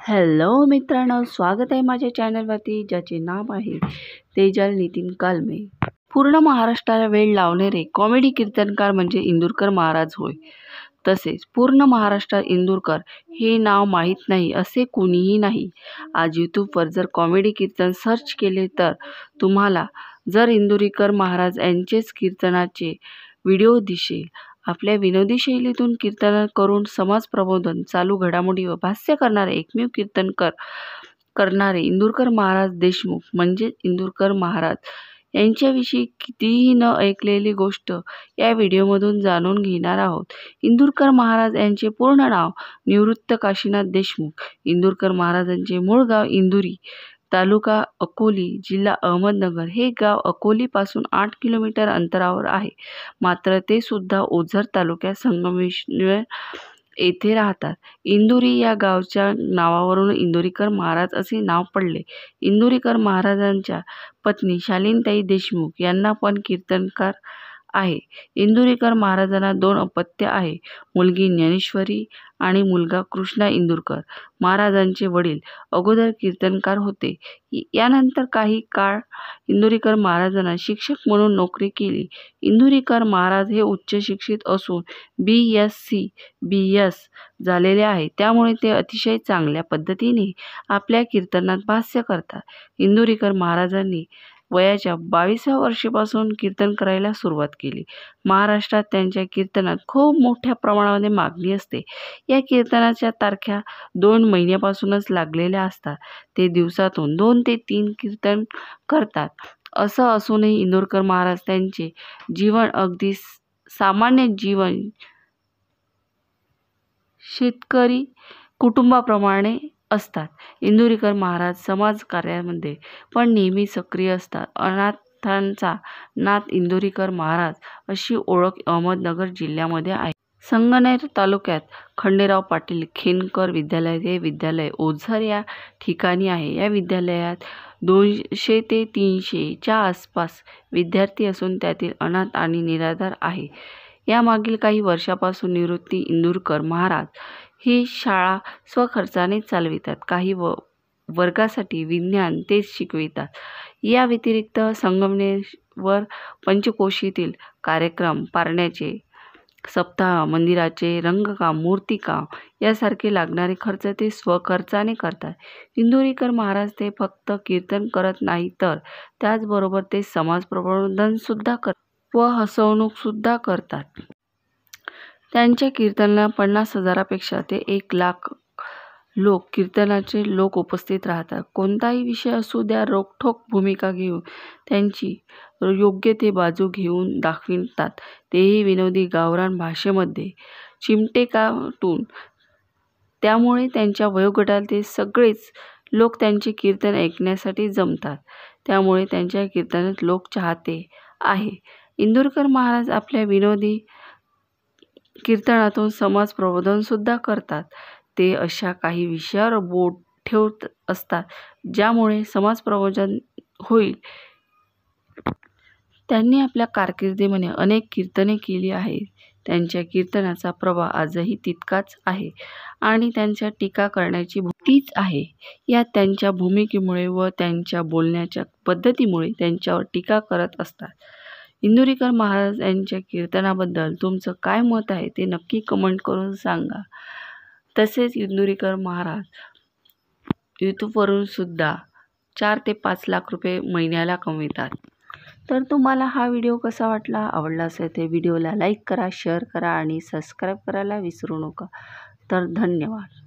Hello मित्रांनो, स्वागत आहे माझ्या चॅनलवरती, ज्याचे नाव आहे तेजल नितीन कालमे। पूर्ण महाराष्ट्राला वेळ लावणारे कॉमेडी कीर्तनकार म्हणजे इंदुरकर महाराज होय। तसेच पूर्ण महाराष्ट्रात इंदुरकर हे नाव माहीत नाही असे कोणीही नाही। आज यूट्यूबवर जर कॉमेडी कीर्तन सर्च केले तर तुम्हाला जर इंदुरीकर महाराज यांचेच कीर्तनाचे व्हिडिओ दिसेल। आपल्या विनोदी शैलीतून कीर्तन करून समाज प्रबोधन, चालू घडामोडी व भाष्य करणारे एकमेव कीर्तनकर करणारे इंदुरकर महाराज देशमुख म्हणजे इंदुरकर महाराज यांच्याविषयी कितीही न ऐकलेली गोष्ट या व्हिडिओमधून जाणून घेणार आहोत। इंदुरकर महाराज यांचे पूर्ण नाव निवृत्त काशीनाथ देशमुख। इंदुरकर महाराजांचे मूळ गाव इंदुरी, तालुका अकोली, जिल्हा अहमदनगर। हे गाव अकोलीपासून 8 किलोमीटर अंतरावर आहे, मात्र ते सुद्धा ओझर तालुक्यात संगमेश्वर येथे राहतात। इंदुरी या गावच्या नावावरून इंदुरीकर महाराज असे नाव पडले। इंदुरीकर महाराजांच्या पत्नी शालिनीताई देशमुख यांना पण कीर्तनकार आहे। इंदुरीकर महाराजांना 2 अपत्य आहे, मुलगी ज्ञानेश्वरी आणि मुलगा कृष्णा। इंदुरकर महाराजांचे वडील अगोदर कीर्तनकार होते। यानंतर काही काळ इंदुरीकर महाराजांना शिक्षक म्हणून नोकरी केली। इंदुरीकर महाराज हे उच्च शिक्षित असून BSc BS झालेले आहे, त्यामुळे ते अतिशय चांगल्या पद्धतीने आपल्या कीर्तनात भाष्य करतात। इंदुरीकर महाराजांनी वयाच्या 22व्या वर्षापासून कीर्तन करायला सुरुवात केली। महाराष्ट्रात त्यांच्या कीर्तनात खूप मोठ्या प्रमाणामध्ये मागणी असते। या कीर्तनाच्या तारख्या 2 महिन्यापासूनच लागलेल्या असतात। ते दिवसातून 2 ते 3 कीर्तन करतात। असं असूनही इंदुरकर महाराज त्यांचे जीवन अगदी सामान्य जीवन, शेतकरी कुटुंबाप्रमाणे असतात। इंदुरीकर महाराज समाजकार्यामध्ये पण नेहमी सक्रिय असतात। अनाथांचा नाथ इंदुरीकर महाराज अशी ओळख अहमदनगर जिल्ह्यामध्ये आहे। संगमनेर तालुक्यात खंडेराव पाटील खेनकर विद्यालय हे विद्यालय ओझर या ठिकाणी आहे। या विद्यालयात 200 ते 300 च्या आसपास विद्यार्थी असून त्यातील अनाथ आणि निराधार आहे। या मागील काही वर्षापासून निवृत्ती इंदुरकर महाराज ही शाळा स्वखर्चाने चालवितात। काही वर्गासाठी विज्ञान तेच शिकवितात। या व्यतिरिक्त संगमनेर पंचकोशीतील कार्यक्रम, पारण्याचे सप्ताह, मंदिराचे रंगकाम, मूर्तिकाम यासारखे लागणारे खर्च ते स्वखर्चाने करतात। इंदुरीकर महाराज ते फक्त कीर्तन करत नाही तर त्याचबरोबर ते समाज प्रबोधन सुद्धा करतात व हसवणूक सुद्धा करतात। त्यांच्या कीर्तनाला 50,000 पेक्षा ते 1,00,000 कीर्तनाचे लोक उपस्थित राहतात। कोणताही विषय असू द्या, रोखठोक भूमिका घेऊन त्यांची योग्य ते बाजू घेऊन दाखवितात, तेही विनोदी गावरान भाषेमध्ये, चिमटे काढून। त्यामुळे त्यांच्या वयोगटातील सगळेच लोक त्यांचे कीर्तन ऐकण्यासाठी जमतात। त्यामुळे त्यांच्या कीर्तनात लोक चाहते आहे। इंदुरकर महाराज आपल्या विनोदी कीर्तनातून समाज प्रबोधन सुद्धा करतात। ते अशा काही विषयावर बोट ठेवत असतात ज्यामुळे समाज प्रबोधन होईल। त्यांनी आपल्या कारकिर्दीमध्ये अनेक कीर्तने केली आहेत। त्यांच्या कीर्तनाचा प्रभाव आजही तितकाच आहे आणि त्यांच्या टीका करण्याची तीच आहे। या त्यांच्या भूमिकेमुळे व त्यांच्या बोलण्याच्या पद्धतीमुळे त्यांच्यावर टीका करत असतात। इंदुरीकर महाराज यांच्या कीर्तनाबद्दल तुमचं काय मत आहे ते नक्की कमेंट करून सांगा। तसेच इंदुरीकर महाराज यूट्यूबवरून सुद्धा 4 ते 5 लाख रुपये महिन्याला कमवितात। तर तुम्हाला हा व्हिडिओ कसा वाटला? आवडला असेल तर व्हिडिओला लाईक करा, शेअर करा आणि सबस्क्राईब करायला विसरू नका। तर धन्यवाद।